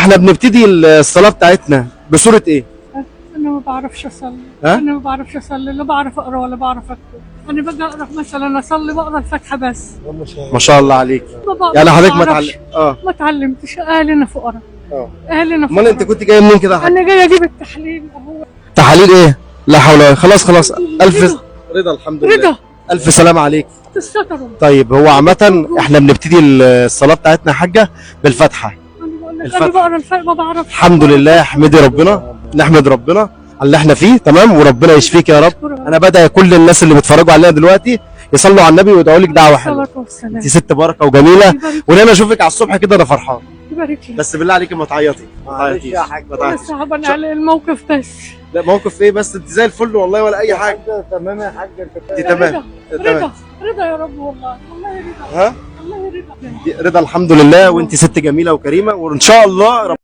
احنا بنبتدي الصلاة بتاعتنا بسورة ايه؟ انا ما بعرفش اصلي. ها؟ انا ما بعرفش اصلي، لا بعرف اقرا ولا بعرف اكتب. انا باجي اقرا مثلا اصلي بقرا الفاتحه بس. ما شاء الله عليك. ما يعني حضرتك ما بعرفش. ما اتعلمتش. اهلنا فقراء. اهلنا امال فقراء. انت كنت جاي منين كده يا حاج؟ انا جاي اجيب التحليل اهو. تحاليل ايه؟ لا حول ولا قوة. خلاص الف رضا. رضا الحمد لله. رضا الف سلامة عليك. تستروا. طيب هو عامة احنا بنبتدي الصلاة بتاعتنا يا حاجة بالفاتحة. انا بقول لك الفتح. انا بقرا الفاتحه ما بعرفش. الحمد لله، احمدي ربنا، نحمد ربنا على اللي احنا فيه، تمام، وربنا يشفيك يا رب. انا بدعي كل الناس اللي بيتفرجوا علينا دلوقتي يصلوا على النبي ويدعوا لك دعوة حلوة. الصلاه والسلام. انت ست بركة وجميلة، يبارك ولما اشوفك على الصبح كده انا فرحان. يبارك لك. بس بالله عليك ما تعيطي، ما تعيطيش يا حاج. ما انا تعيطيش. صعبان على الموقف بس. لا موقف ايه بس؟ انت زي الفل والله ولا اي حاجة. تمام يا حاج. انت تمام. رضا رضا يا رب والله. والله رضا. ها؟ والله رضا. رضا الحمد لله، وانت ست جميلة وكريمة، وان شاء الله